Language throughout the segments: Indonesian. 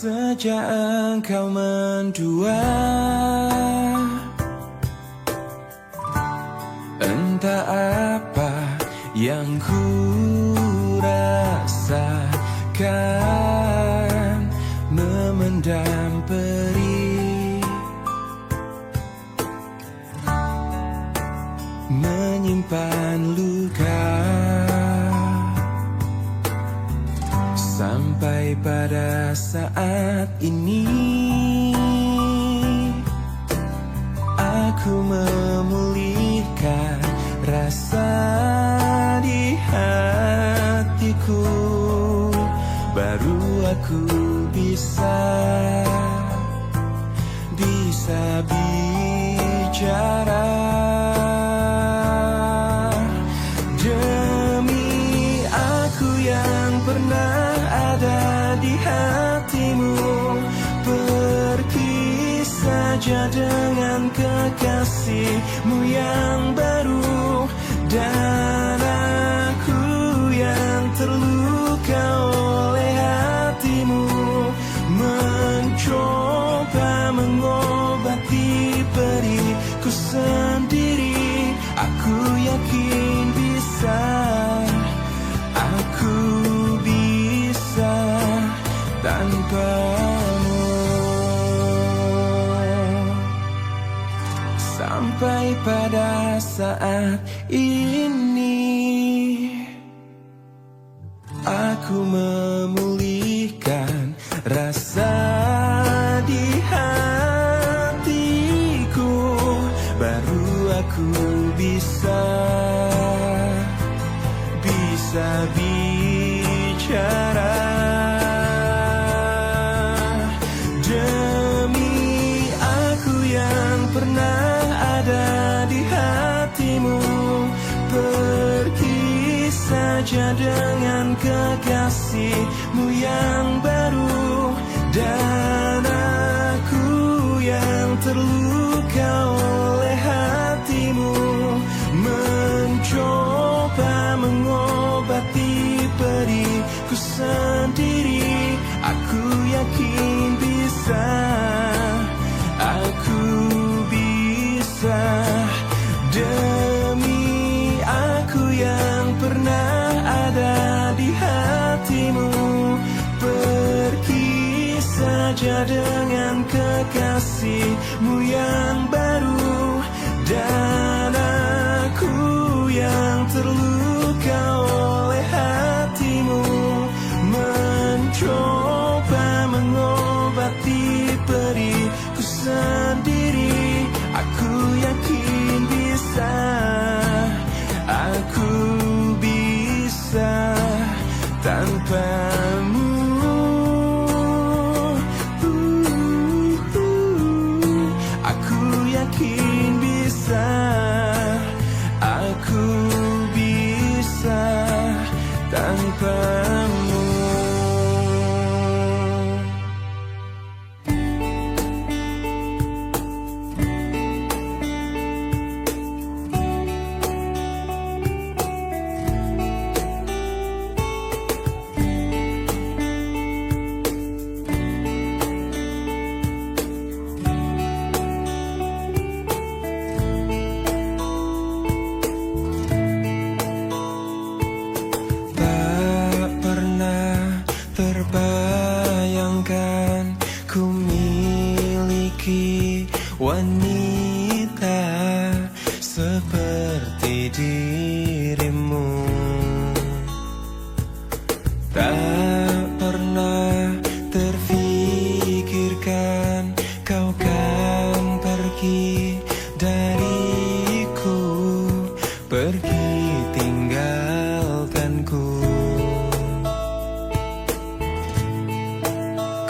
Sejak engkau mendua, entah apa yang ku rasakan, memendam perih, menyimpan luka, sampai pada saat ini aku memulihkan rasa di hatiku. Baru aku bisa bicara. Demi aku yang pernah ada di hatimu, pergi saja dengan kekasihmu yang baru. Dan aku yang terluka oleh hatimu, mencoba mengobati perihku sendiri. Aku yakin bisa, aku bisa tanpamu. Sampai pada saat ini aku memulihkan rasa di hatiku. Baru aku bisa bicara. Demi aku yang pernah ada di hatimu, pergi saja dengan kekasihmu yang baru. Dan aku yang terluka oleh hatimu, mencoba mengobati perihku sendiri. Aku yakin bisa, aku bisa. Demi aku yang pernah ada di hatimu, pergi saja dengan kekasihmu yang baru. Dan aku yang terluka oleh hatimu, mencoba mengobati perihku sendiri. Aku yakin bisa, aku bisa tanpamu. Aku yakin bisa, aku bisa tanpamu. Terbayangkan ku miliki wanita seperti dirimu. Tak pernah terfikirkan kau kan pergi dariku, pergi tinggalkanku.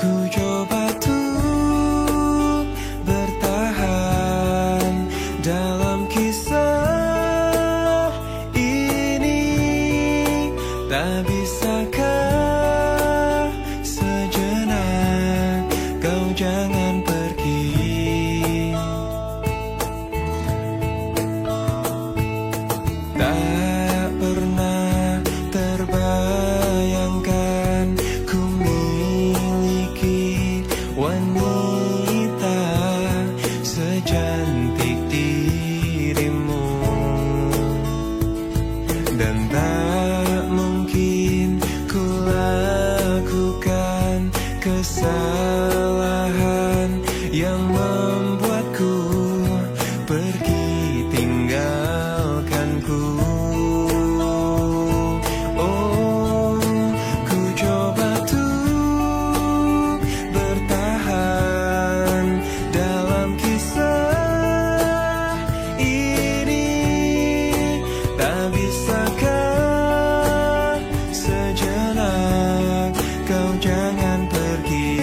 Ku coba tuh bertahan dalam kisah ini. Tak bisakah sejenak kau jangan pergi. Tak pernah terbayangkan ku miliki kesalahan yang membuatku pergi tinggalkanku. Oh, ku coba tuh bertahan dalam kisah ini. Tak bisakah sejenak kau jangan pergi.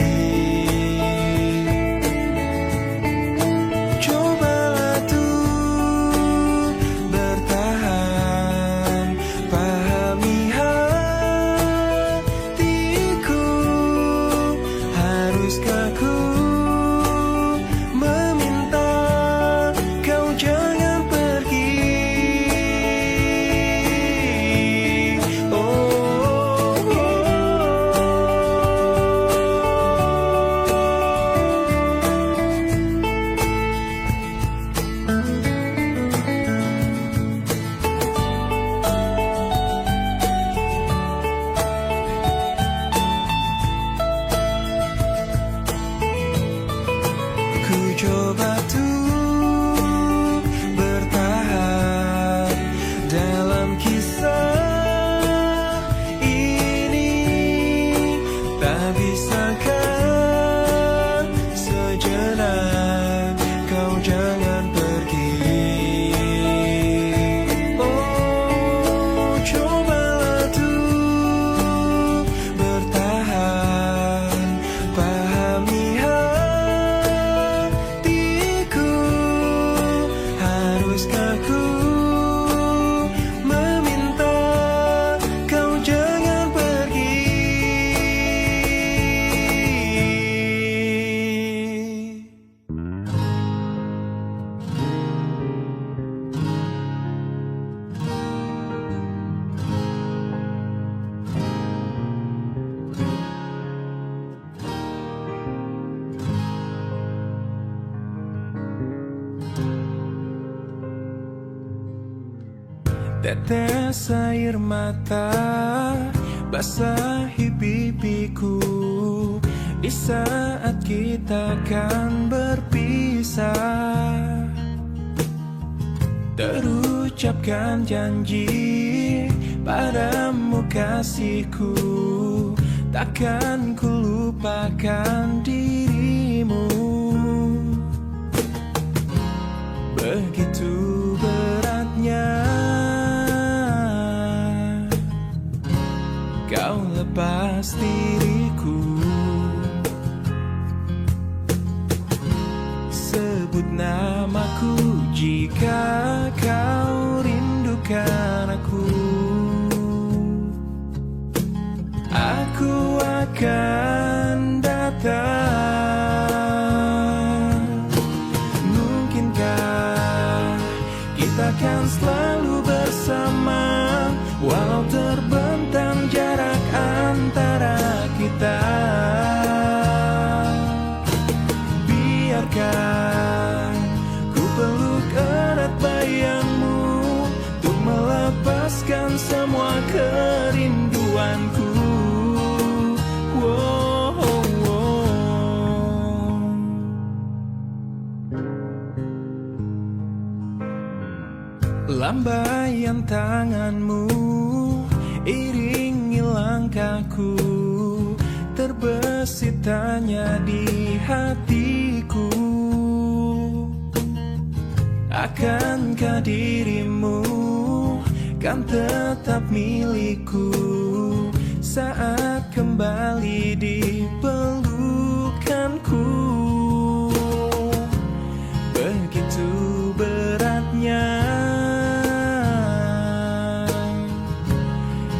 Cobalah tuh bertahan, pahami hatiku. Haruskah ku meminta kau jangan pergi? Ku coba tuh bertahan dalam kisah ini. Tak bisakah sejenak kau jangan pergi. Oh, cobalah tuh bertahan, pahami hatiku. Haruskah ku meminta kau jangan pergi? Tetes air mata basahi pipiku di saat kita akan berpisah. Terucapkan janji padamu kasihku, takkan ku lupakan dirimu. Begitu beratnya kau lepas diriku. Sebut namaku jika kau rindukan aku. Aku akan datang. Mungkinkah kita akan selalu bersama, walau terbentang jarak antara kita. Biarkan ku peluk erat bayangmu untuk melepaskan semua kerinduanku. Wow, wow. Lambaian tanganmu iringi langkahku, terbesit tanya di hatiku. Akankah dirimu kan tetap milikku saat kembali di pelukanku? Begitu beratnya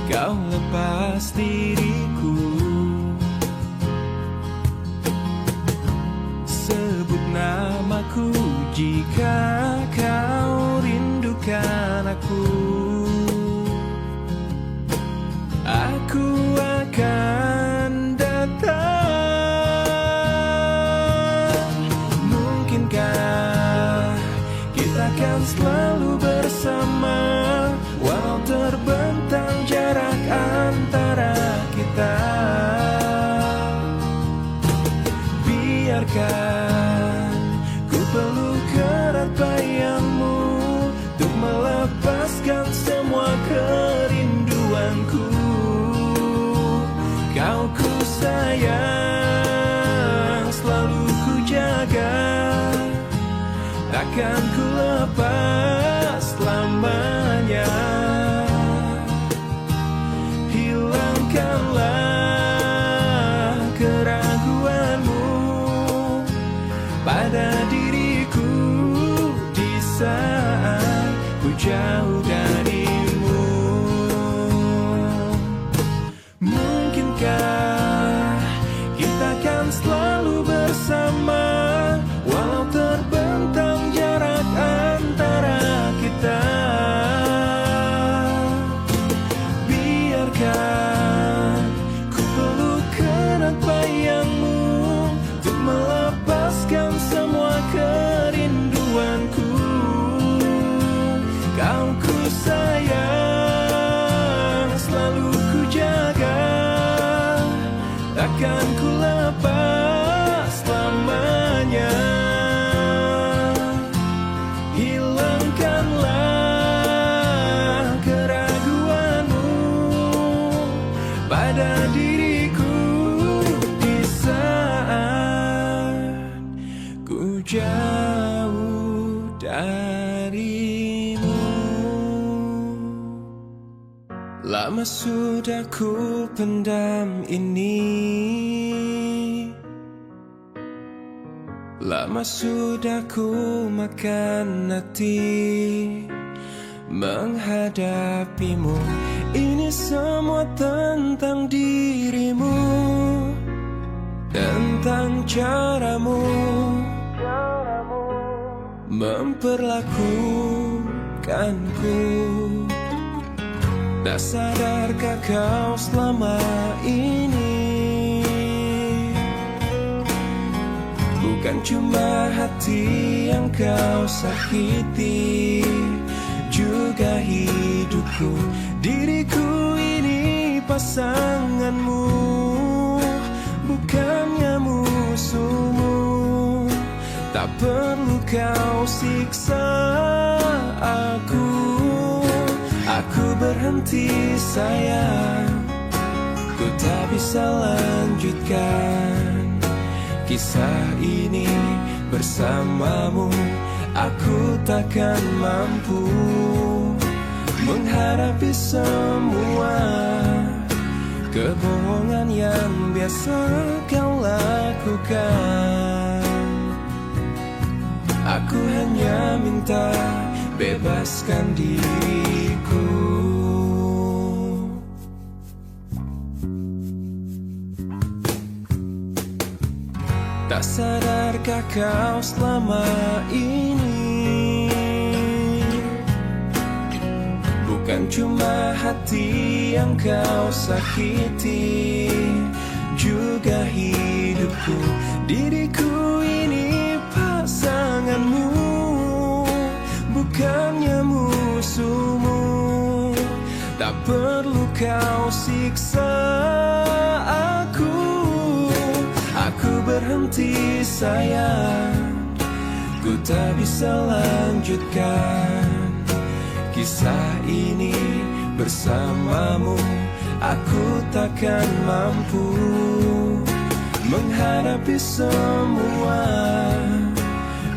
kau lepas diriku. Sebut namaku jika kau rindukan aku. Aku akan datang. Mungkinkah kita akan selalu bersama, walau terbentang jarak antara kita. Biarkan ku peluk erat bayangmu untuk melepaskan semua kerinduanku. Kau ku sayang, selalu ku jaga, takkan ku lepas selamanya. Hilangkanlah keraguanmu pada diriku di saat ku jauh darimu. Mungkinkah kita kan selalu bersama, walau terbentang jarak antara kita. Biarkan ku peluk erat bayangmu untuk melepaskan semua kerinduanku. Kau ku sayang, selalu ku jaga, takkan ku lepas selamanya. Hilangkanlah keraguanmu pada diriku di saat ku jauh darimu. Lama sudah ku pendam ini, lama sudah ku makan hati menghadapimu. Ini semua tentang dirimu, tentang caramu memperlakukanku. Tak sadarkah kau selama ini bukan cuma hati yang kau sakiti, juga hidupku. Diriku ini pasanganmu, bukannya musuhmu. Tak perlu kau siksa aku. Aku berhenti sayang, ku tak bisa lanjutkan kisah ini bersamamu. Aku takkan mampu menghadapi semua kebohongan yang biasa kau lakukan. Aku hanya minta bebaskan diriku. Tak sadarkah kau selama ini bukan cuma hati yang kau sakiti, juga hidupku. Diriku ini pasanganmu, bukannya musuhmu. Tak perlu kau siksa aku. Aku berhenti sayang, ku tak bisa lanjutkan kisah ini bersamamu. Aku takkan mampu menghadapi semua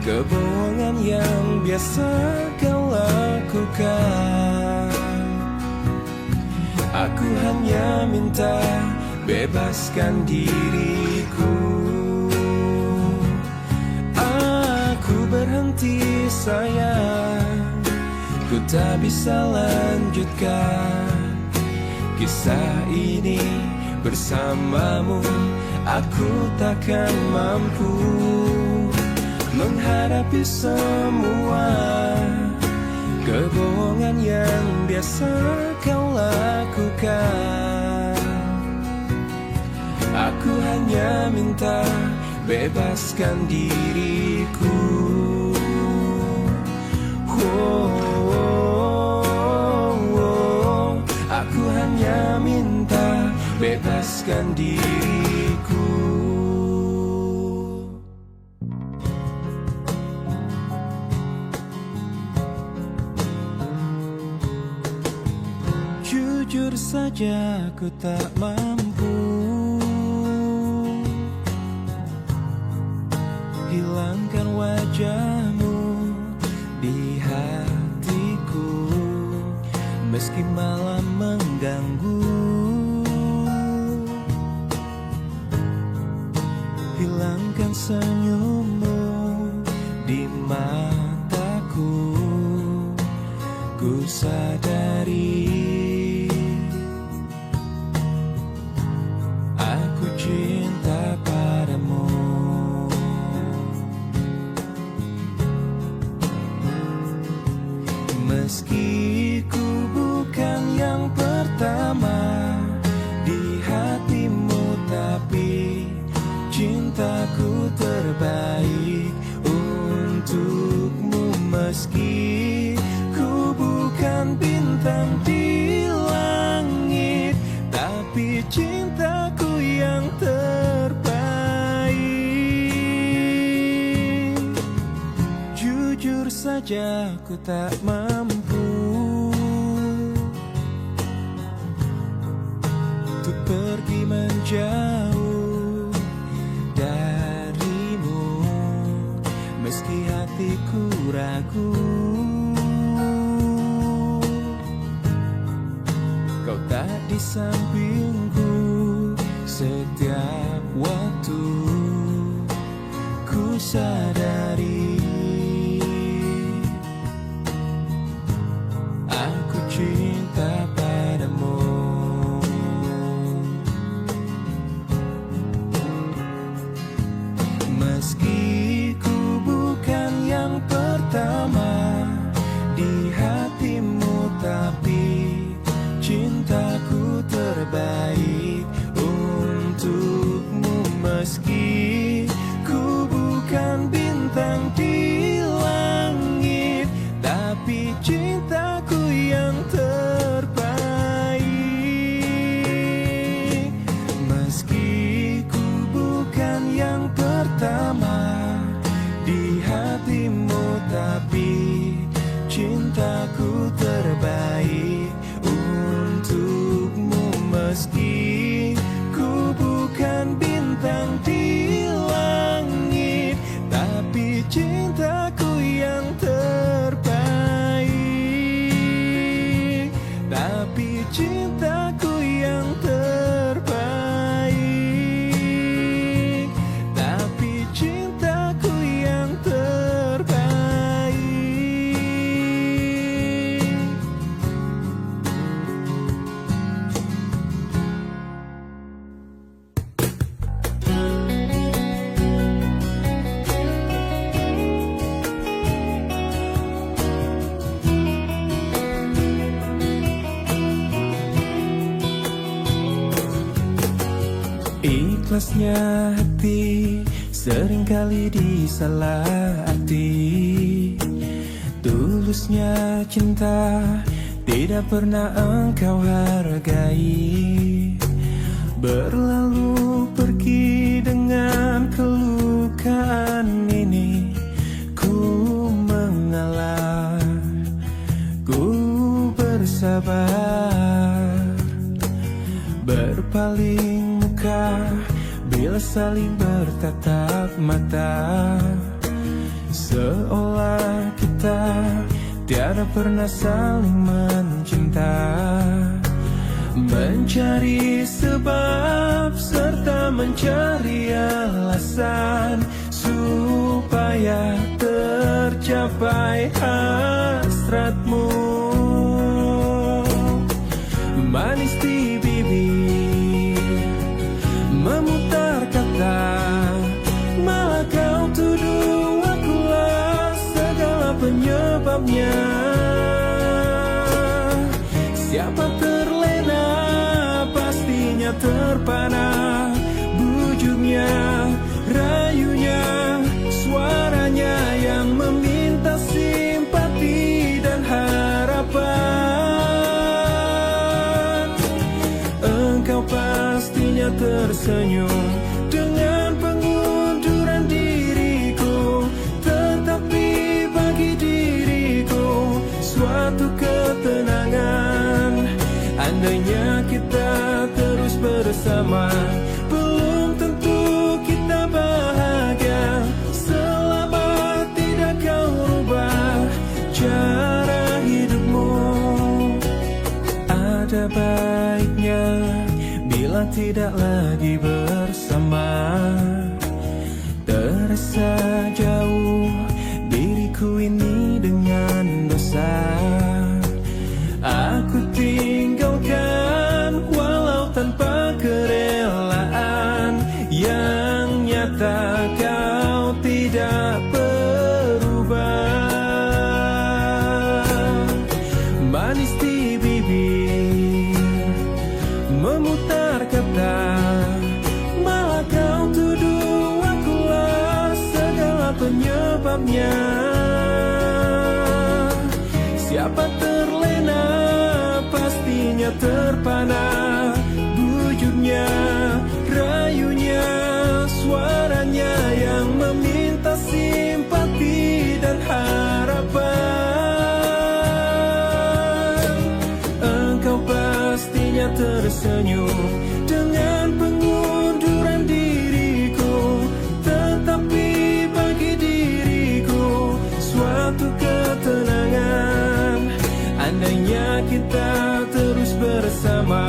kebohongan yang biasa kau lakukan. Aku hanya minta bebaskan diriku. Aku berhenti sayang, ku tak bisa lanjutkan kisah ini bersamamu. Aku takkan mampu menghadapi semua kebohongan yang biasa kau lakukan. Aku hanya minta bebaskan diriku. Aku hanya minta bebaskan diriku. saja ku tak mampu hilangkan wajahmu di hatiku, meski malam mengganggu. Hilangkan senyummu di mataku, ku sadari aku cinta padamu. Meski ku bukan yang pertama di hatimu, tapi cintaku terbaik untukmu. Meski ku bukan bintang di langit, tapi cintaku yang terbaik. Jujur saja ku tak mampu untuk pergi menjauh darimu, meski hatiku ragu. Kau tak di sampingku setiap waktu, ku sadari aku cinta padamu. Meski ku bukan yang pertama di hatimu, tapi cintaku terbaik untukmu. Meski ku bukan bintang di langit, tapi cintaku yang terbaik. Meski ku bukan yang pertama di hatimu, tapi cintaku terbaik untukmu. Meski ku bukan bintang di langit, tapi cintaku yang terbaik. Tapi cintaku yang terbaik. Tapi cintaku yang terbaik. Ikhlasnya hati seringkali disalaharti, tulusnya cinta tidak pernah engkau hargai. Berlalu pergi dengan kelukaan ini, ku mengalah, ku bersabar, berpaling muka bila saling bertatap mata, seolah kita tiada pernah saling mencinta. Mencari sebab serta mencari alasan supaya tercapai hasratmu. Manis di bibir, memutar kata, malah kau tuduh akulah segala penyebabnya. Siapa terlena pastinya terpana, bujuknya, rayunya, suaranya yang meminta simpati dan harapan. Engkau pastinya tersenyum dengan pengunduran diriku, tetapi bagi diriku suatu ketenangan andainya tidak lagi bersama. Terasa jauh diriku ini dengan dosa. Aku tinggalkan walau tanpa kerelaan. Yang nyata kau tidak berubah. Manis di bibir, memutar kata, malah kau tuduh akulah segala penyebabnya. Siapa terlena pastinya terpana. Bujurnya, rayunya, suaranya yang meminta simpati dan harapan. Engkau pastinya tersenyum dengan pengunduran diriku, tetapi bagi diriku suatu ketenangan. Andainya kita terus bersama,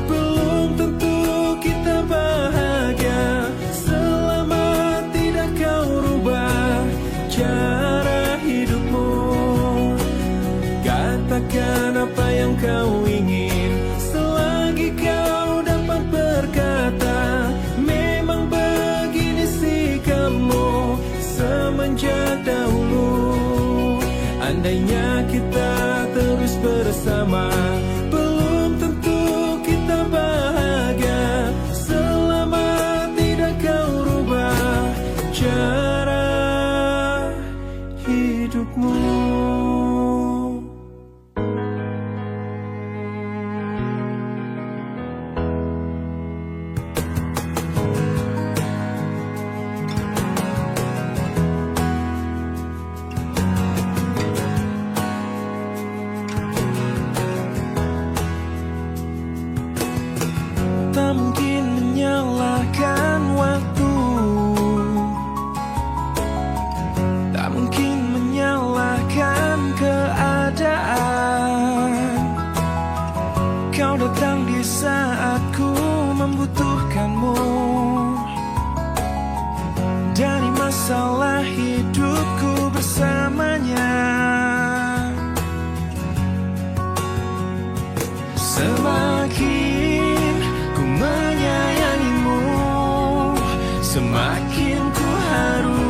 belum tentu kita bahagia. Selama tidak kau rubah cara hidupmu, katakan apa yang kau ingin. Selagi kau dapat berkata, memang begini sikapmu semenjak dahulu. Andainya kita terus bersama, belum tentu kita bahagia. Selama tidak kau rubah cara hidupmu. Tak mungkin menyalahkan waktu, tak mungkin menyalahkan keadaan. Kau datang di saat ku membutuhkanmu. Dari masalah hidupku bersamanya, semakin ku menyayangimu, semakin ku harus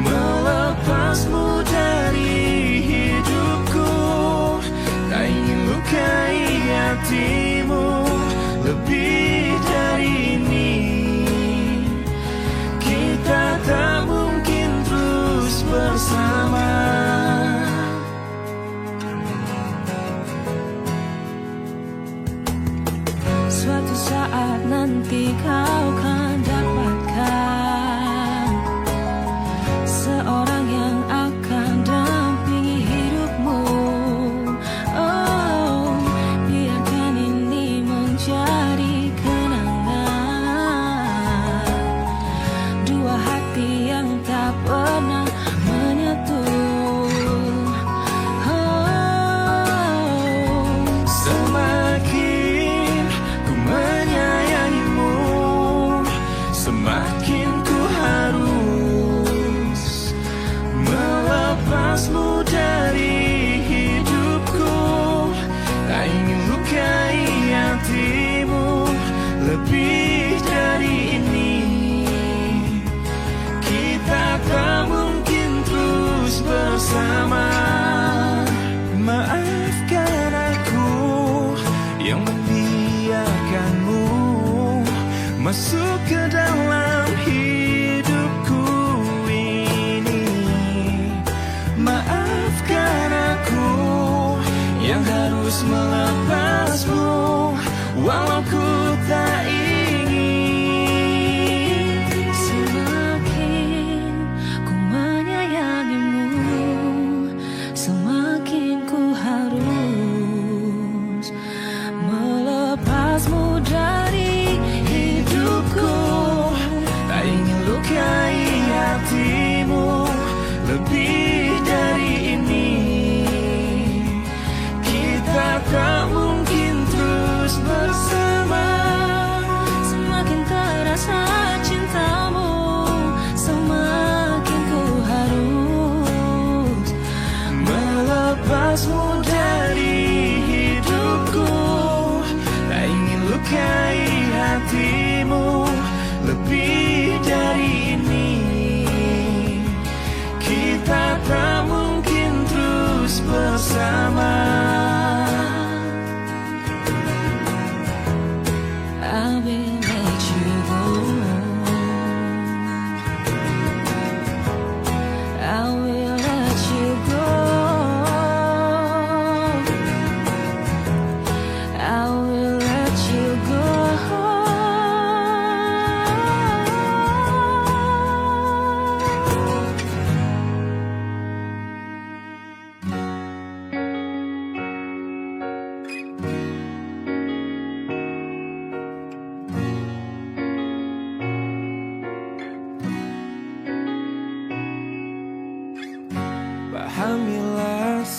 melepasmu dari hidupku. Tak ingin lukai hatimu lebih dari ini. Kita tak mungkin terus bersama. Suatu saat nanti kau kan dapatkan seorang yang akan dampingi hidupmu. Oh, biarkan ini menjadi kenangan dua hati yang tak pernah menyatu. Semakin ku menyayangimu, semakin ku harus melepasmu dari hidupku. Tak ingin lukai hatimu lebih dari ini. Kita tak mungkin terus bersama. Maafkan aku yang membiarkanmu masuk ke dalam hidupku ini. Maafkan aku yang harus melepasmu walau ku tak ingin. Semakin ku menyayangimu, semakin ku harus melepasmu dari hidupku. Tak ingin lukai hatimu lebih dari ini. Kita tak mungkin terus bersama.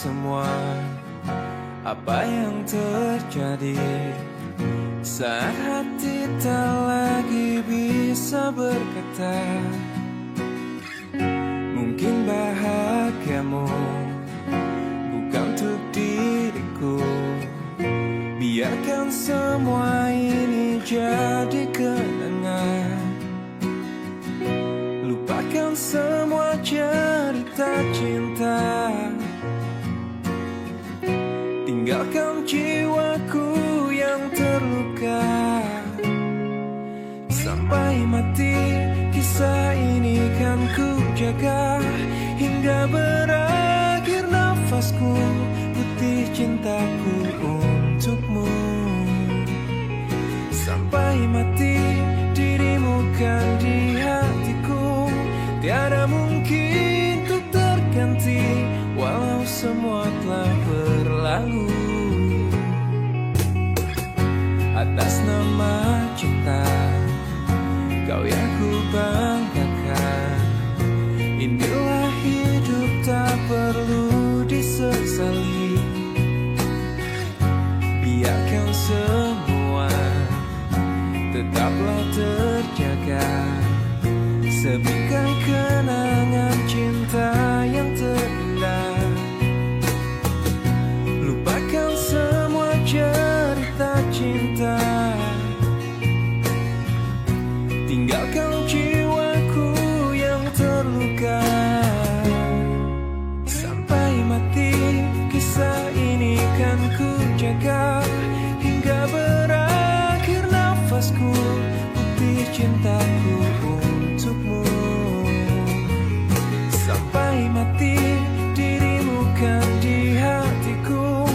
semua apa yang terjadi saat hati tak lagi bisa berkata. Mungkin bahagiamu bukan untuk diriku. Biarkan semua ini jadi kenangan. Lupakan semua cerita cinta. Tinggalkan jiwaku yang terluka. Sampai mati kisah ini kan ku jaga. Hingga berakhir nafasku, putih cintaku untukmu. Sampai mati dirimu kan di hatiku. Tiada mungkin untuk terganti, walau semua telah berlalu. Atas nama cinta, kau yang ku banggakan. Inilah hidup tak perlu disesali. Biarkan semua tetaplah terjaga. Sebingkai kenangan cinta yang terindah. Lupakan semua cerita cinta. Tinggalkan jiwaku yang terluka. Sampai mati kisah ini kan ku jaga. Hingga berakhir nafasku, putih cintaku untukmu. Sampai mati dirimu kan di hatiku.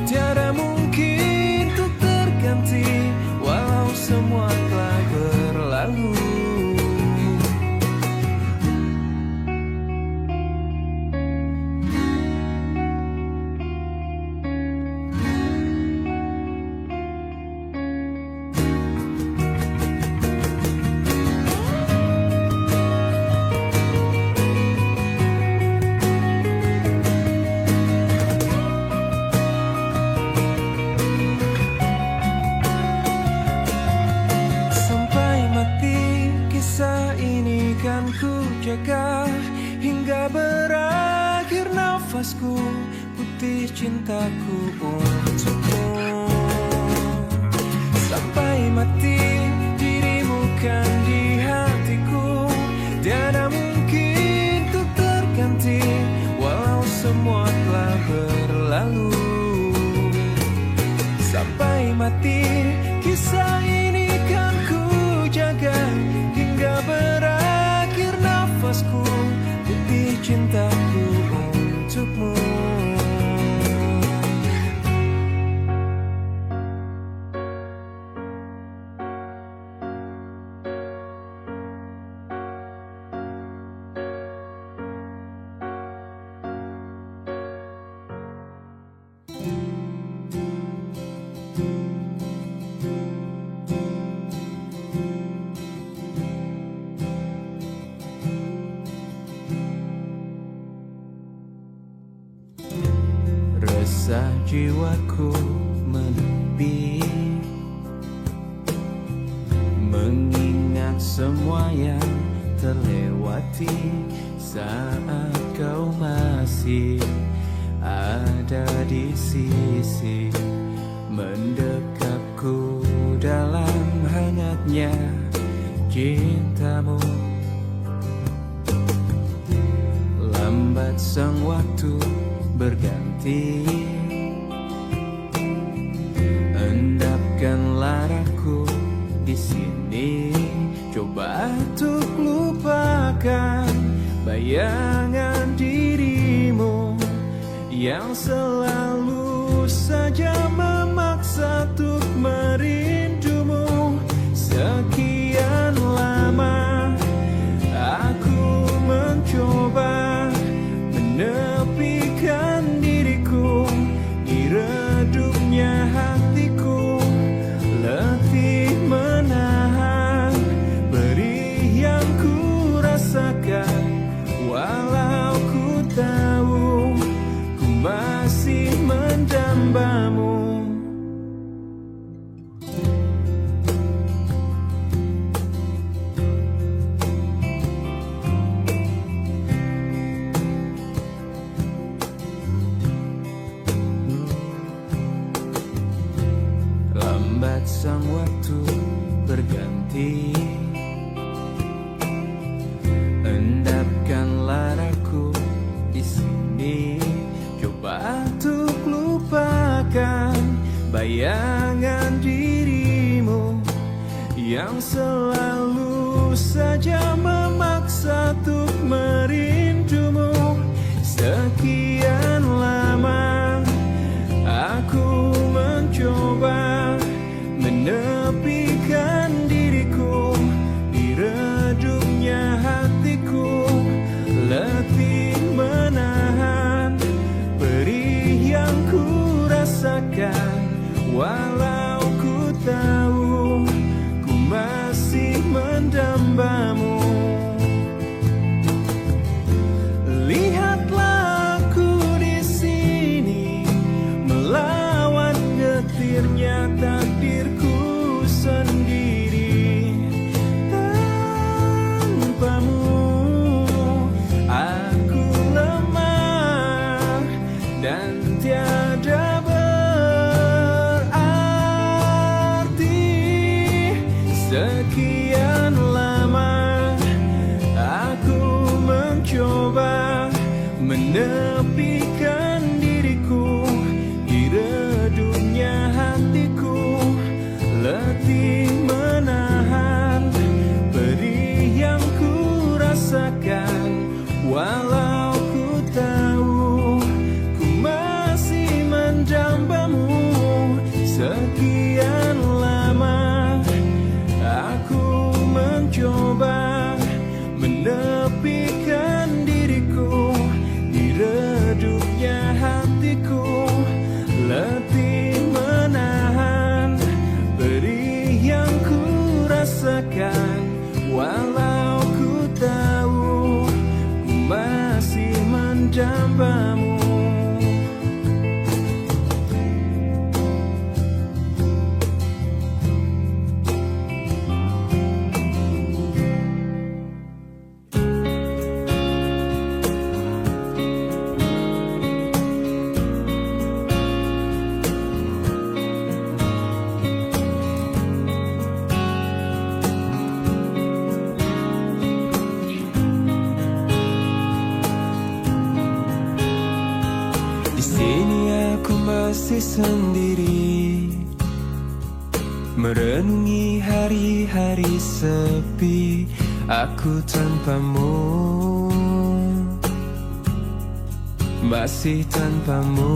Tiada mungkin untuk terganti, walau semua telah berlalu. Jaga hingga berakhir nafasku, putih cintaku untukmu. Sampai mati dirimu kan di hatiku. Tiada mungkin untuk terganti, walau semua telah berlalu. Sampai mati kisah ini kan ku jaga. Hingga berakhir nafasku, putih cintaku untukmu. Resah jiwaku menepi, mengingat semua yang terlewati saat kau masih ada di sisi, mendekapku dalam hangatnya cintamu. Lambat sang waktu berganti, endapkanlah aku di sini. Coba untuk lupakan bayangan dirimu yang selalu saja memaksa untuk merindumu. Sekian lama aku mencoba menepikan diriku di redupnya hatiku, letih menahan perih yang ku rasakan. Walau ku tahu ku selalu saja memaksa untuk merindumu. Sekian lama aku mencoba menepikan diriku di redupnya hatiku, letih menahan perih yang ku rasakan. Walau ku tahu ku masih mendambamu. Lihatlah aku di sini melawan getirnya takdirku sendiri. Tanpamu aku lemah dan tiada berarti. Sekian lama aku mencoba menepikan diriku di redupnya hatiku, letih menahan perih yang ku rasakan. Walau ku tahu ku masih mendambamu. Sekian lama aku mencoba menepikan diriku di redupnya hatiku, letih menahan perih yang ku rasakan. Walau ku tahu ku masih mendambamu. Di sini aku masih sendiri, merenungi hari-hari sepi aku tanpamu, masih tanpamu.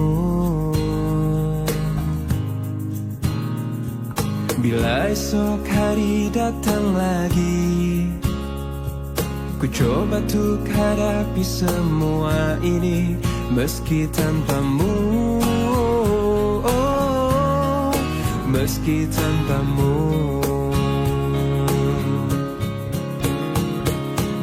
Bila esok hari datang lagi, ku coba untuk hadapi semua ini meski tanpamu, meski tanpamu.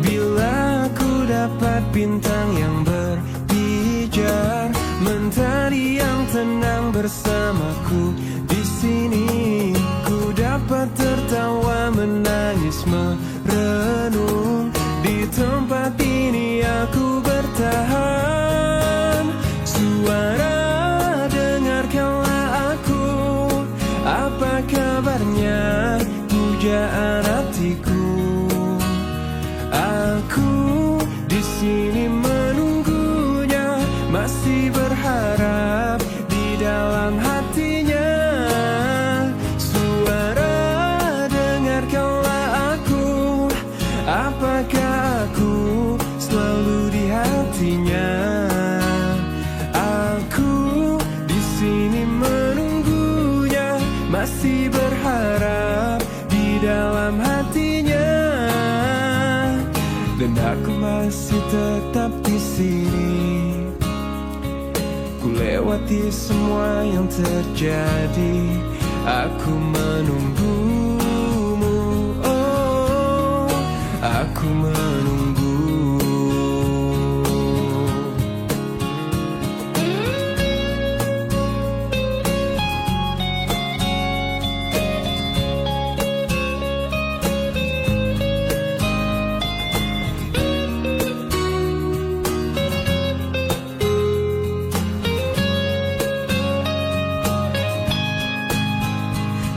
Bila ku dapat bintang yang berpijar, mentari yang tenang bersamaku di sini, ku dapat tertawa, menangis, merenung. Di tempat ini aku bertahan. Suara, dengarkanlah aku. Apa kabarnya pujaan hatiku? Aku di sini menunggunya, masih berharap di dalam hatinya. Suara, dengarkanlah aku. Apakah aku selalu di hatinya? Aku di sini menunggunya, masih berharap di dalam hatinya. Dan aku masih tetap di sini. Ku lewati semua yang terjadi, aku menunggumu. Oh, aku menunggu.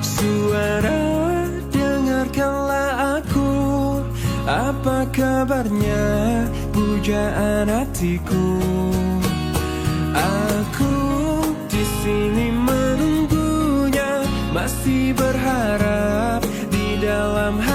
Suara, dengarkanlah aku. Apa kabarnya pujaan hatiku? Aku di sini menunggunya, masih berharap di dalam hati.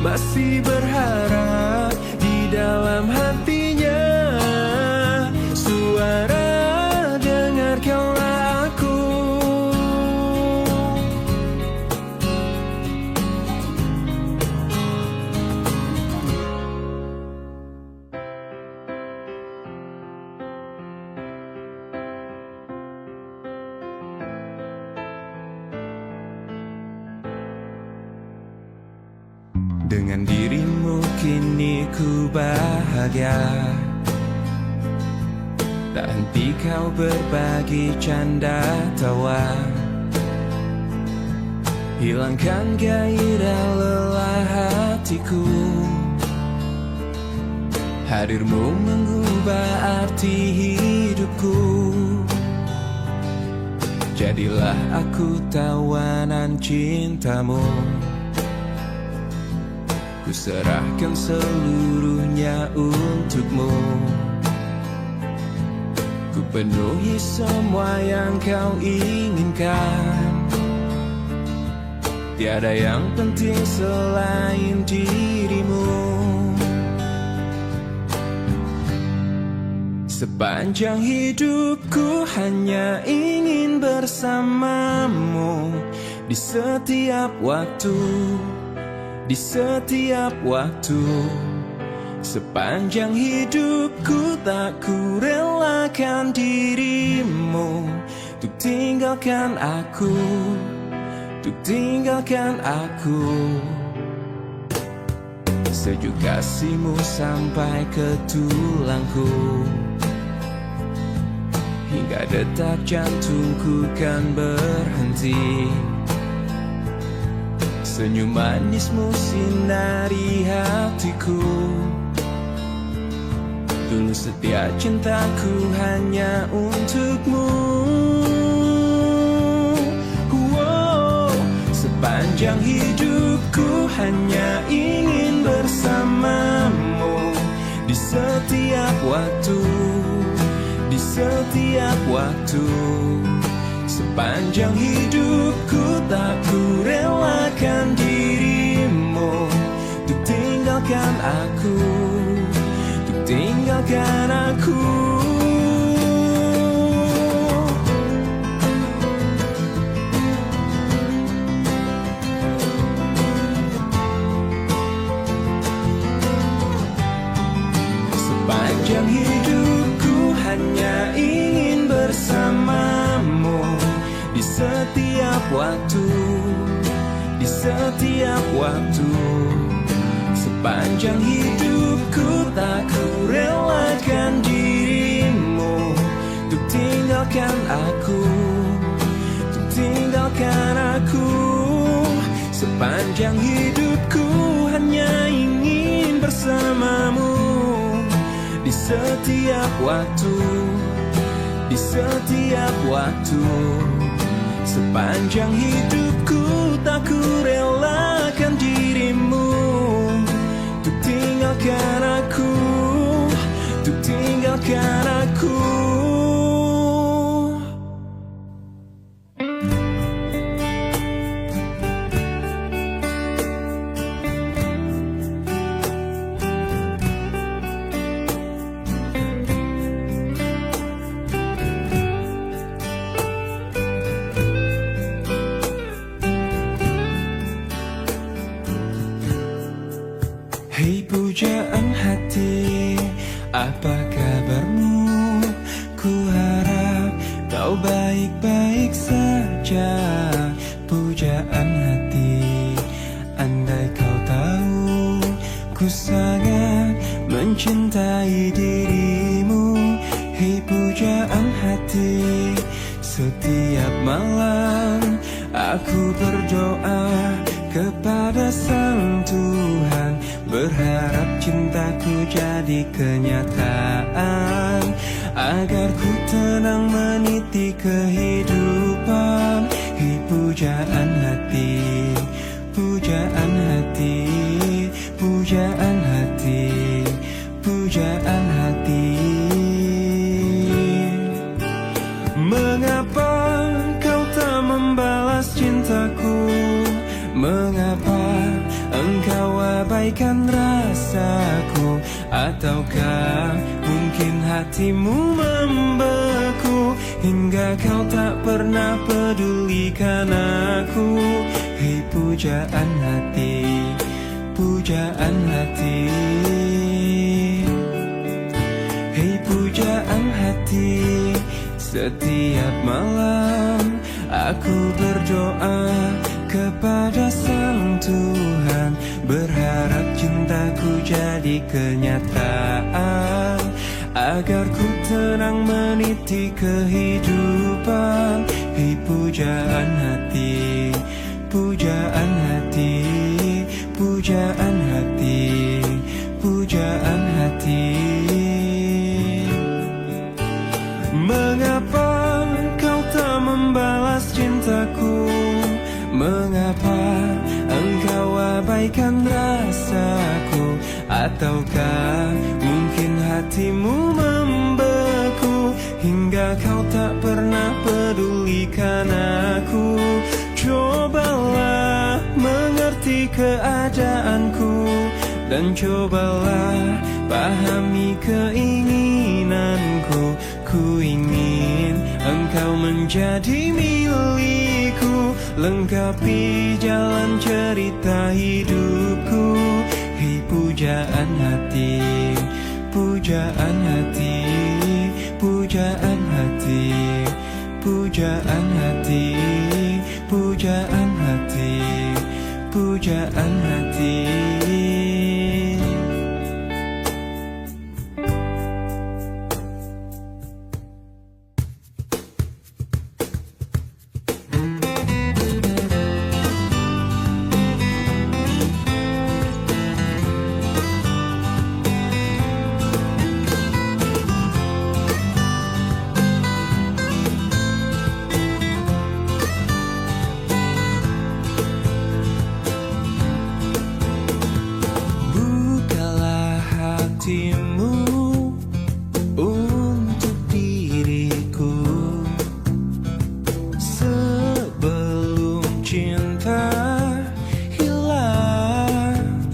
masih berharap di dalam hatinya. Suara dengarkanlah aku. Dengan dirimu kini ku bahagia. Tak henti kau berbagi canda tawa, hilangkan gairah lelah hatiku. Hadirmu mengubah arti hidupku. Jadilah aku tawanan cintamu. Ku serahkan seluruhnya untukmu. Ku penuhi semua yang kau inginkan. Tiada yang penting selain dirimu. Sepanjang hidupku hanya ingin bersamamu. Di setiap waktu, di setiap waktu. Sepanjang hidupku tak ku relakan dirimu. Untuk tinggalkan aku, untuk tinggalkan aku. Sejuk kasihmu sampai ke tulangku. Hingga detak jantungku kan berhenti. Senyum manismu sinari hatiku. Tulus setia cintaku hanya untukmu. Wow, sepanjang hidupku hanya ingin bersamamu. Di setiap waktu, di setiap waktu. Sepanjang hidupku tak ku relakan dirimu. Untuk tinggalkan aku, untuk tinggalkan aku. Sepanjang hidupku hanya ingin bersamamu. Di setiap waktu, di setiap waktu. Sepanjang hidupku tak ku relakan dirimu. Untuk tinggalkan aku, untuk tinggalkan aku. Sepanjang hidupku hanya ingin bersamamu. Di setiap waktu, di setiap waktu. Sepanjang hidupku tak ku relakan dirimu. Untuk tinggalkan aku, untuk tinggalkan aku. Hei pujaan hati, apa kabarmu? Ku harap kau baik-baik saja. Pujaan hati, andai kau tahu ku sangat mencintai dirimu. Hei pujaan hati, setiap malam aku berdoa kepada Sang Tuhan, berharap cintaku jadi kenyataan, agar ku tenang meniti kehidupan. Hei pujaan hati, pujaan hati, pujaan hati, pujaan hati. Mengapa kau tak membalas cintaku? Mengapa engkau abaikan rasaku? Ataukah mungkin hatimu membeku hingga kau tak pernah pedulikan aku? Hei pujaan hati, pujaan hati, hei pujaan hati. Setiap malam aku berdoa kepada Sang Tuhan, berharap cintaku jadi kenyataan, agar ku tenang meniti kehidupan. Hei pujaan hati, pujaan hati, pujaan hati, pujaan hati. Mengapa kau tak membalas cintaku? Mengapa engkau abaikan rasaku? Ataukah mungkin hatimu membeku hingga kau tak pernah pedulikan aku? Cobalah mengerti keadaanku dan cobalah pahami keinginanku. Ku ingin engkau menjadi milikku, lengkapi jalan cerita hidupku. Hei pujaan hati, pujaan hati, pujaan hati, pujaan hati, pujaan hati, pujaan hati. Untuk diriku sebelum cinta hilang,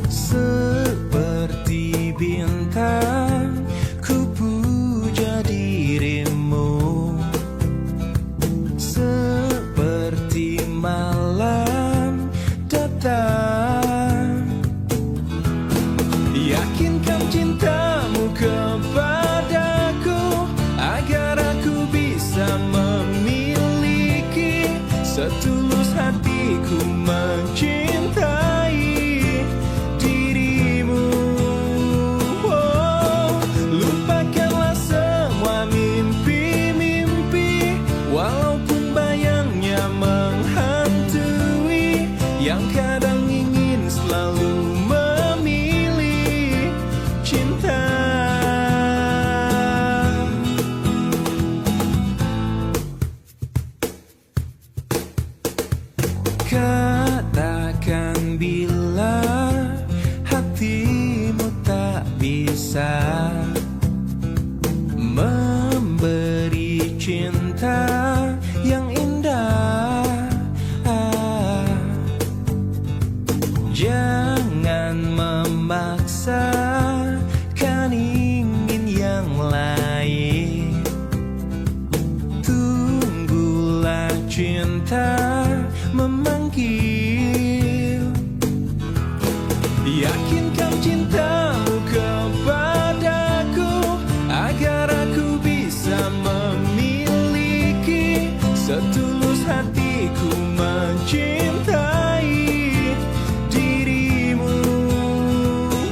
seperti bintang ku puja dirimu, seperti malam datang. Yakinkan cintamu kepadaku agar aku bisa memiliki setulus hatiku mencintai dirimu. Oh, lupakanlah semua mimpi-mimpi, walaupun bayangnya menghantui, yang kadang ingin selalu katakan bila hatimu tak bisa memberi cinta yang indah. Jangan memaksakan ingin yang lain, tunggulah cinta memanggil. Yakinkan cintamu kepadaku agar aku bisa memiliki setulus hatiku mencintai dirimu.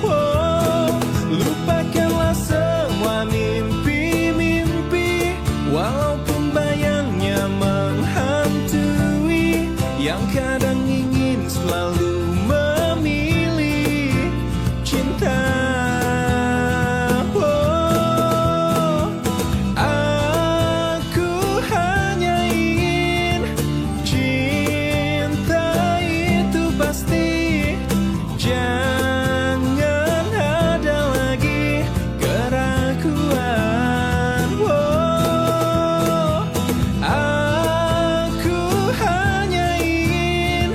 Oh, lupakanlah semua mimpi-mimpi, walaupun bayangnya menghantui, yang kadang ingin selalu memilih cinta. Oh, aku hanya ingin cinta itu pasti. Jangan ada lagi keraguan. Oh, aku hanya ingin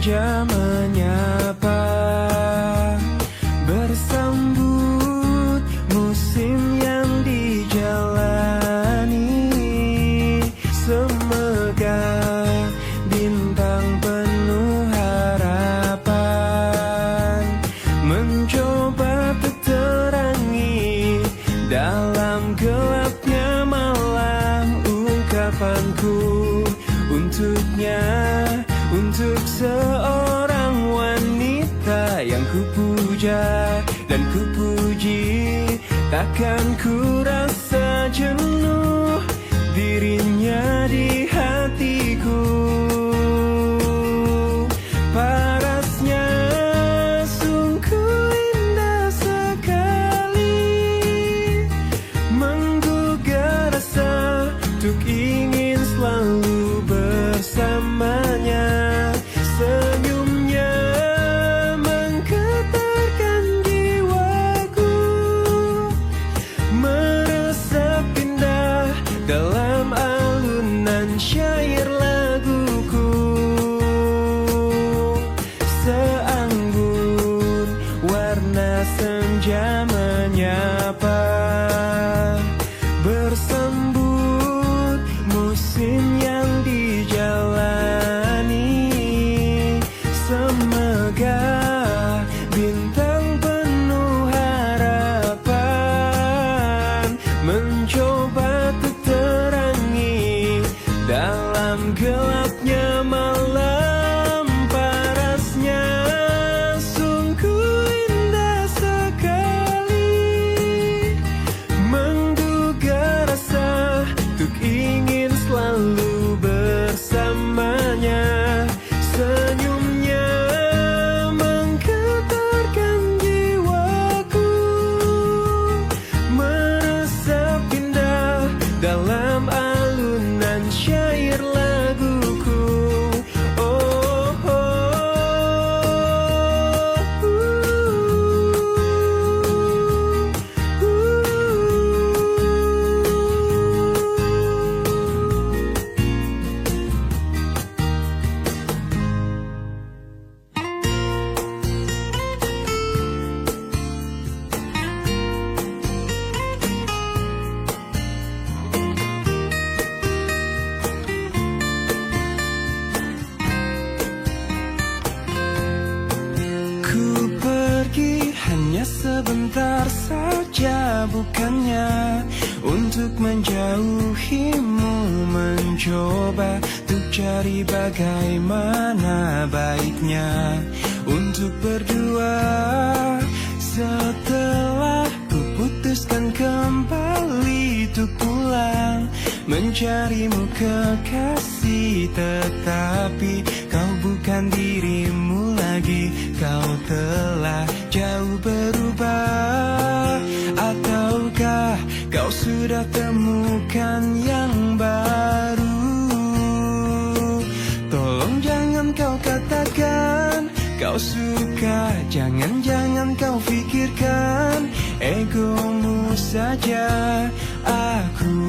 senja menyapa, bersambut musim yang dijalani. Semegah bintang penuh harapan, mencoba terterangi dalam gelapnya malam. Ungkapanku untuknya, untuk seorang wanita yang kupuja dan kupuji. Takkan ku rasa jenuh dirinya di hatiku. Parasnya sungguh indah sekali, menggugah rasa untuk ingin selalu bersamanya. Senyumnya menggetarkan jiwaku, meresap indah dalam alunan syair laguku. Seanggun warna senja menyapa, bersambut musim yang dijalani. Semegah bintang penuh harapan, mencoba terterangi dalam gelapnya malam. Parasnya sungguh indah sekali, menggugah rasa untuk ingin selalu bersamanya. Senyumnya menggetarkan jiwaku, meresap indah dalam alunan syair laguku. Oh, oh, ku pergi hanya sebentar saja, bukannya untuk menjauhimu. Mencoba untuk cari bagaimana baiknya untuk berdua. Setelah ku putuskan kembali untuk pulang mencarimu kekasih, tetapi kau bukan dirimu lagi. Kau telah jauh berubah, ataukah kau sudah temukan yang baru? Tolong jangan kau katakan kau suka, jangan-jangan kau pikirkan egomu saja. Aku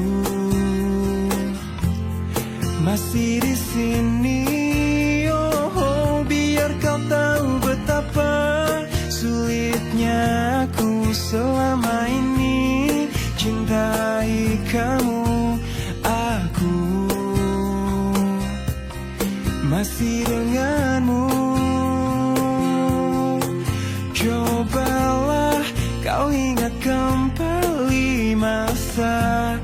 masih di sini, oh, biar kau tahu betapa sulitnya aku selama ini cintai kamu. Aku masih denganmu. Cobalah kau ingat kembali masa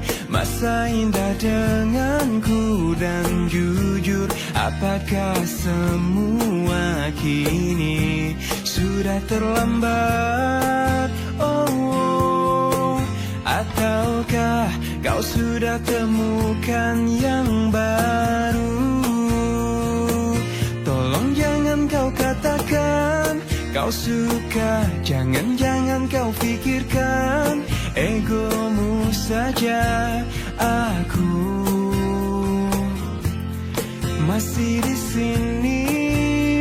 indah denganku, dan jujur apakah semua kini sudah terlambat? Oh, ataukah kau sudah temukan yang baru? Tolong jangan kau katakan kau suka, jangan-jangan kau pikirkan egomu saja. Aku masih di sini,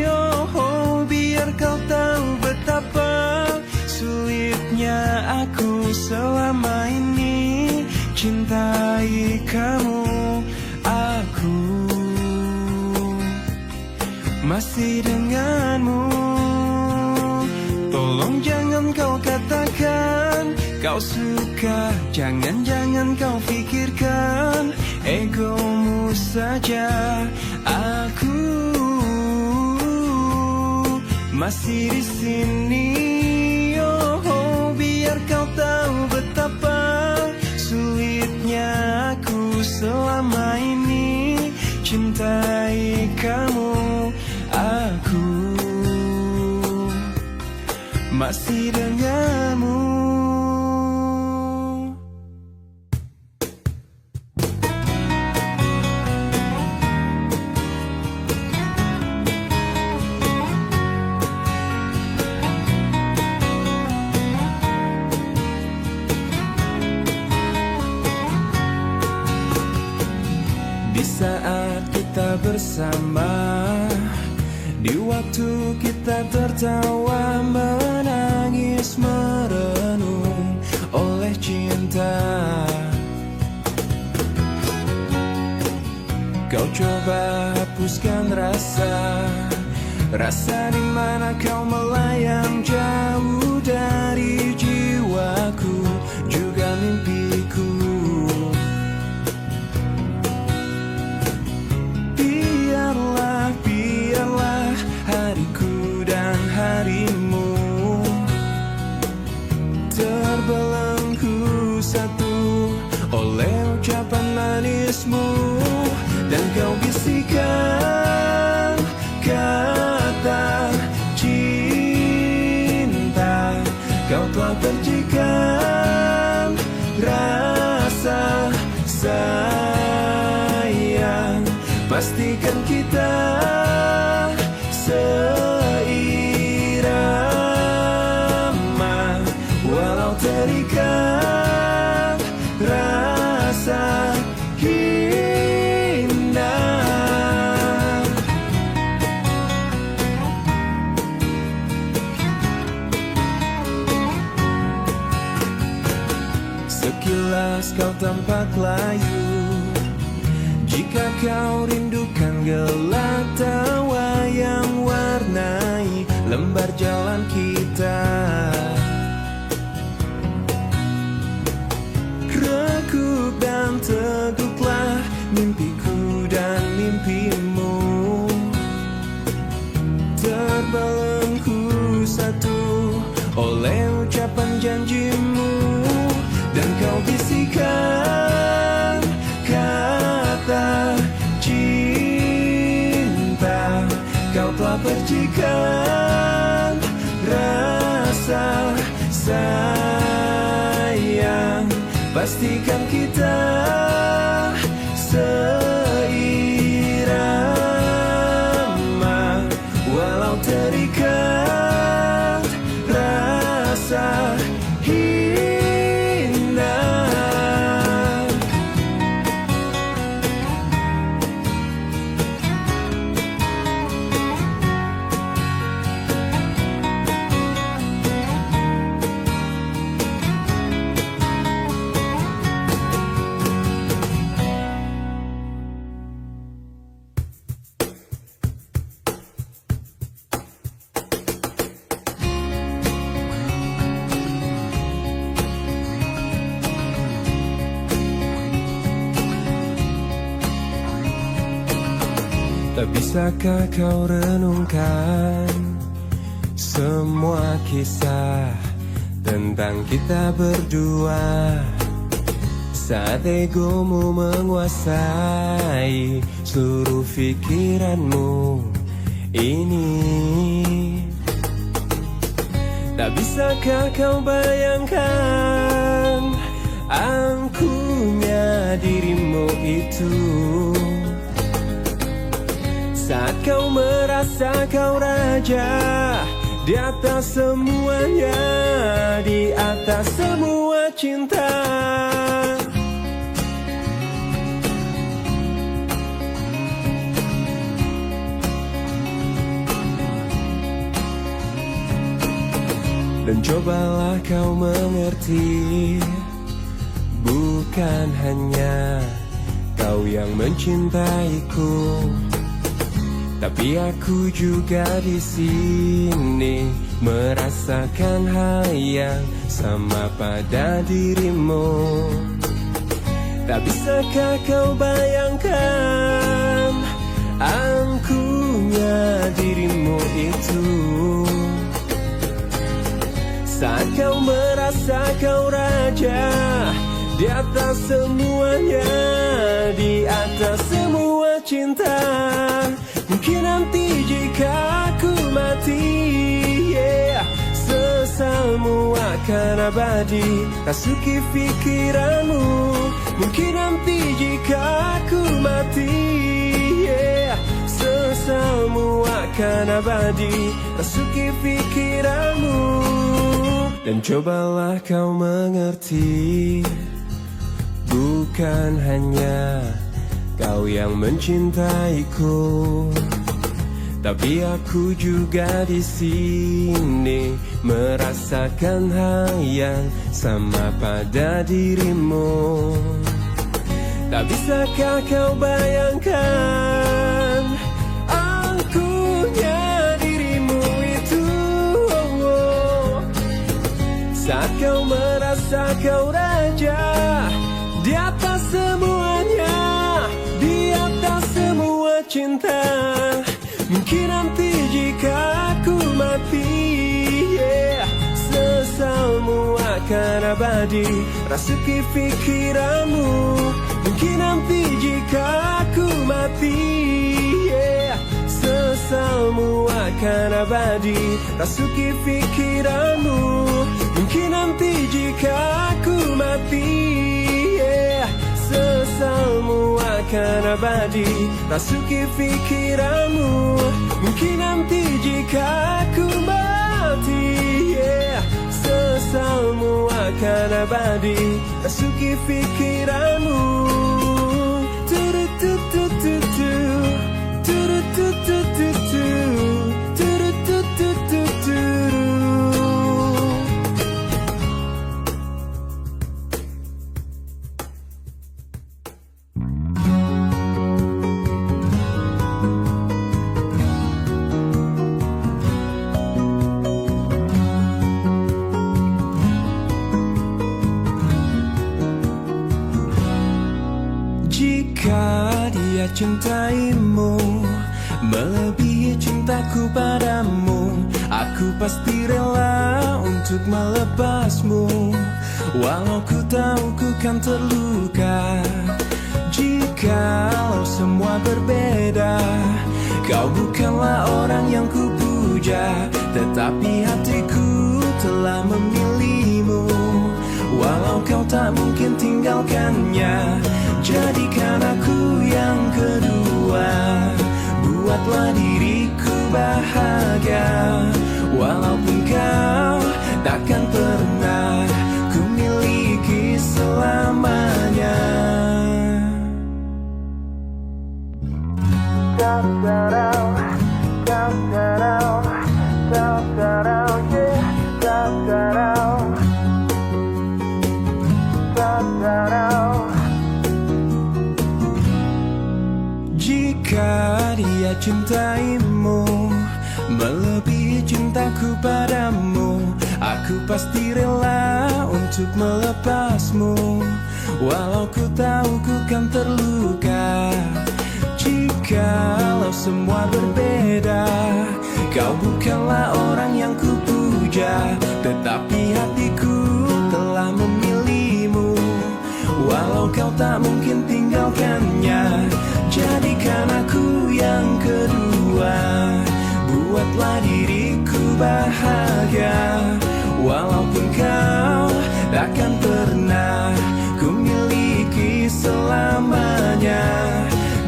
oh, biar kau tahu betapa sulitnya aku selama ini cintai kamu. Aku masih denganmu. Tolong jangan kau katakan kau suka, jangan-jangan kau pikirkan egomu saja. Aku masih di sini, oh, biar kau tahu betapa sulitnya aku selama ini cintai kamu. Aku masih denganmu. Di saat kita bersama, di waktu kita tertawa, menangis, merenung oleh cinta. Kau coba hapuskan rasa di mana kau melayang jauh dari jiwaku, juga mimpiku. Biarlah hariku dan harimu terbelenggu satu oleh ucapan manismu. Dan kau bisikan kata cinta, kau telah percikan rasa sayang. Pastikan kita seirama, walau terikat rasa indah. Sekilas kau tampak layu, jika kau rindukan gelak tawa yang warnai lembar jalan kita. Rekup dan teguklah mimpiku dan mimpimu, terbelenggu satu oleh ucapan janjimu. Dan kau bisikan kata cinta, kau telah percikan rasa sayang. Pastikan kita seirama, walau terikat rasa indah. Tak bisakah kau renungkan semua kisah tentang kita berdua, saat egomu menguasai seluruh pikiranmu ini. Tak bisakah kau bayangkan angkuhnya dirimu itu, saat kau merasa kau raja di atas semuanya, di atas semua cinta. Dan cobalah kau mengerti, bukan hanya kau yang mencintaiku, Tapi aku juga di sini merasakan hal yang sama pada dirimu. Tak bisakah kau bayangkan angkuhnya dirimu itu, saat kau merasa kau raja di atas semuanya, di atas semua cinta. Mungkin nanti jika aku mati, sesalmu akan abadi rasuki pikiranmu. Mungkin nanti jika aku mati, sesalmu akan abadi rasuki pikiranmu. Dan cobalah kau mengerti, bukan hanya kau yang mencintaiku, tapi aku juga di sini merasakan hal yang sama pada dirimu. Tak bisakah kau bayangkan angkuhnya dirimu itu, saat kau merasa kau raja di atas semuanya, di atas semua cinta. Mungkin nanti jika aku mati, sesalmu akan abadi rasuki pikiranmu. Mungkin nanti jika aku mati, sesalmu akan abadi rasuki pikiranmu. Mungkin nanti jika aku mati, sesalmu akan abadi rasuki pikiranmu. Mungkin nanti jika aku mati, sesalmu akan abadi rasuki pikiranmu. Turututututu, turututututu, turututututu. Jika dia cintaimu melebihi cintaku padamu, aku pasti rela untuk melepasmu, walau ku tahu ku kan terluka. Jikalau semua berbeda, kau bukanlah orang yang ku puja, tetapi hatiku telah memilihmu. Walau kau tak mungkin tinggalkannya, jadikan aku yang kedua. Buatlah diriku bahagia, walaupun kau takkan pernah ku miliki selamanya. Jika dia cintaimu melebihi cintaku padamu, aku pasti rela untuk melepasmu, walau ku tahu ku kan terluka. Jikalau semua berbeda, kau bukanlah orang yang ku puja, tetapi hatiku telah memilihmu. Walau kau tak mungkin tinggalkannya, jadikan aku yang kedua. Buatlah diriku bahagia, walaupun kau takkan pernah ku miliki selamanya.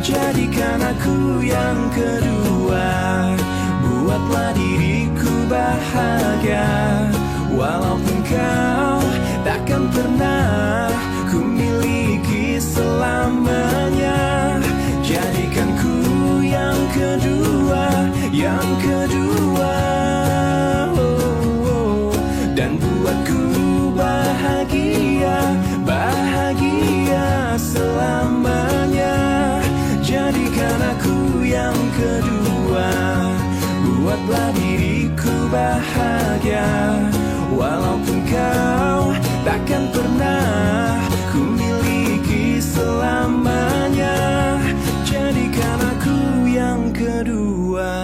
Jadikan aku yang kedua. Buatlah diriku bahagia, walaupun kau takkan pernah ku miliki selamanya. Jadikan ku yang kedua, yang kedua, dan buatku bahagia, bahagia selamanya. Jadikan aku yang kedua. bahagia. Walaupun kau takkan pernah ku miliki selamanya, jadikan aku yang kedua.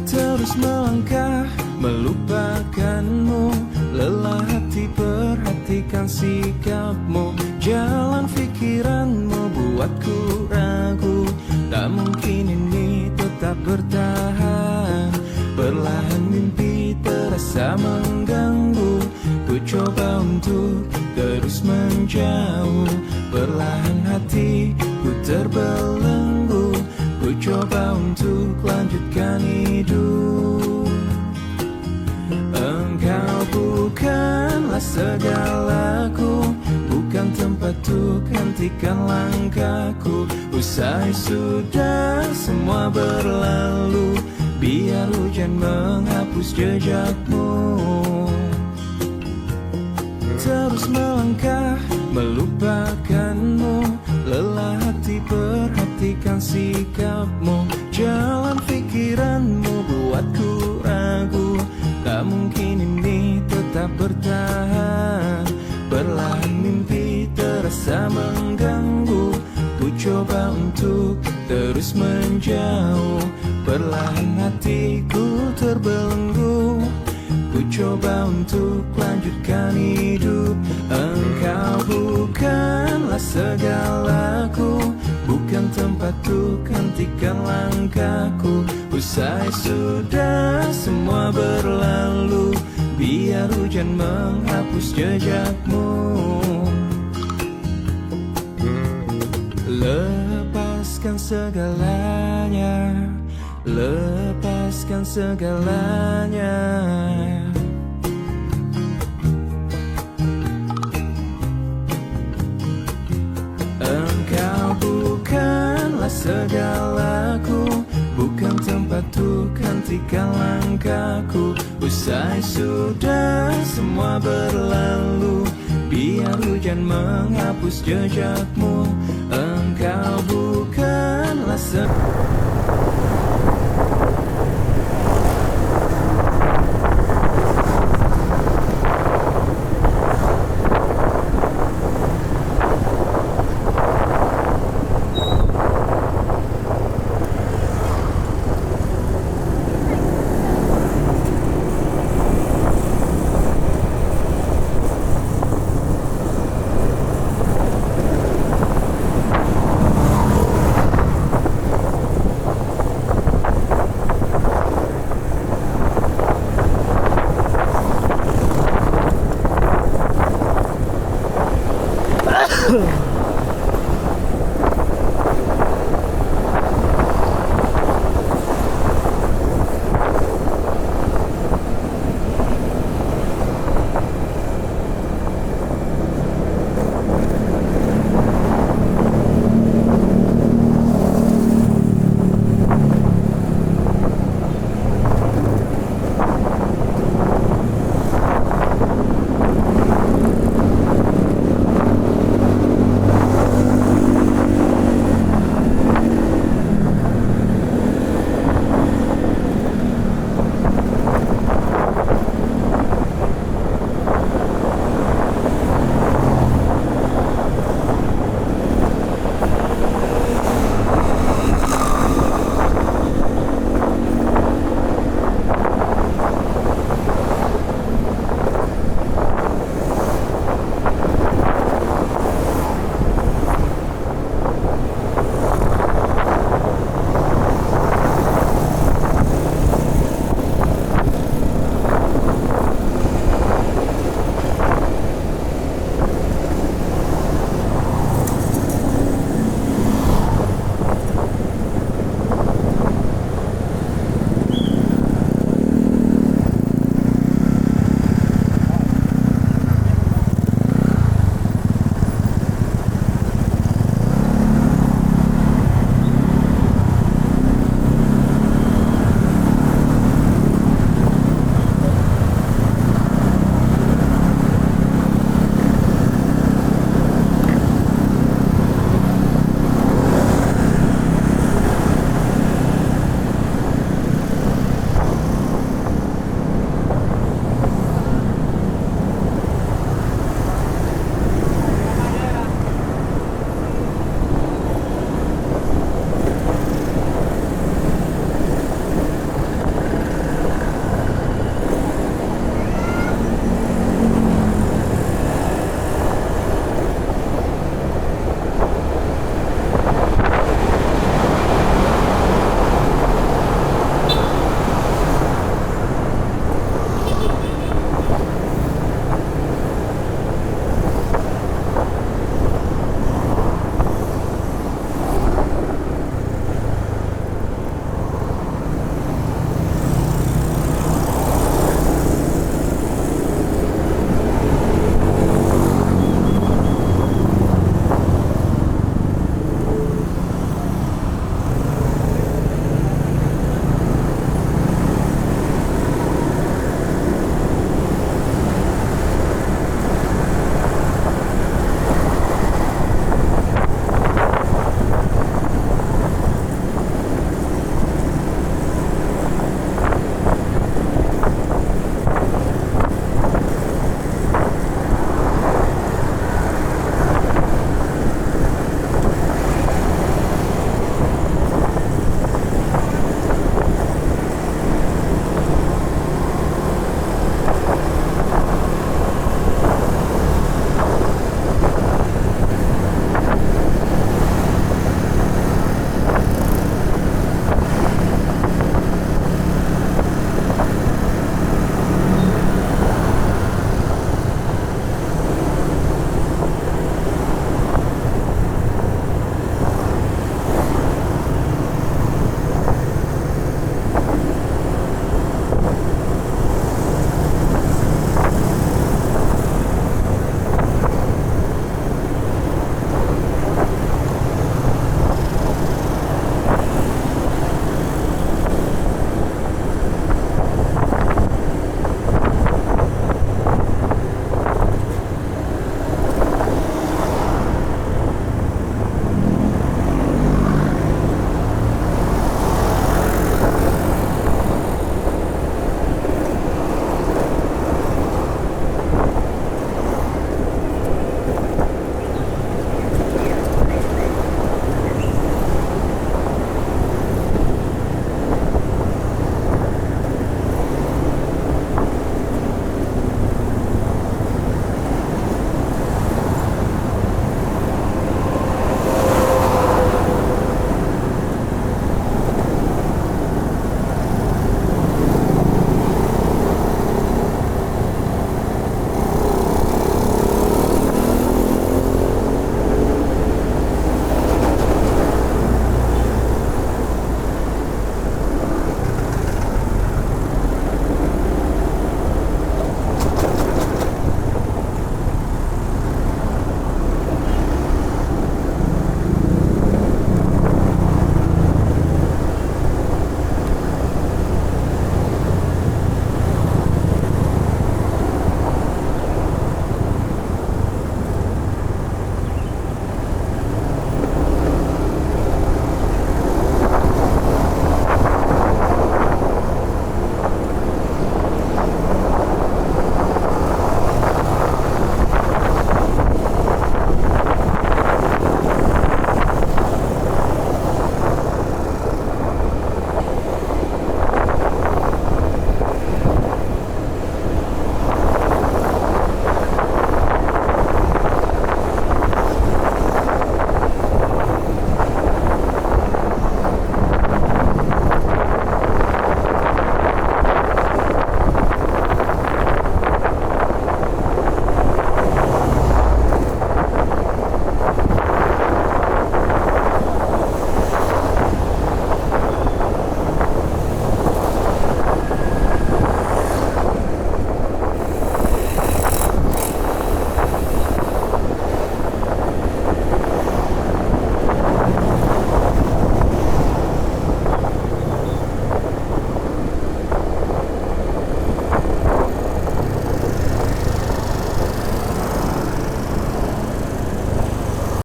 Terus melangkah melupakanmu, lelah hati perhatikan sikapmu. Jalan pikiranmu buatku ragu, tak mungkin ini tetap bertahan. Perlahan mimpi terasa mengganggu, ku coba untuk terus menjauh. Perlahan hatiku terbelenggu, ku coba untuk lanjutkan hidup. Engkau bukanlah segalaku, bukan tempat untuk hentikan langkahku. Usai sudah semua berlalu, biar hujan menghapus jejakmu. Terus melangkah melupakanmu, lelah hati perhatikan sikapmu. Jalan pikiranmu buatku ragu, tak mungkin ini tetap bertahan. Perlahan mimpi terasa mengganggu, ku coba untuk terus menjauh. Perlahan hatiku terbelenggu, ku coba untuk lanjutkan hidup. Engkau bukanlah segalaku, bukan tempat untuk hentikan langkahku. Usai sudah semua berlalu, biar hujan menghapus jejakmu. Lepaskan segalanya, lepaskan segalanya. Engkau bukanlah segalaku, bukan tempat untuk hentikan langkahku. Usai sudah semua berlalu, biar hujan menghapus jejakmu. Engkau bukanlah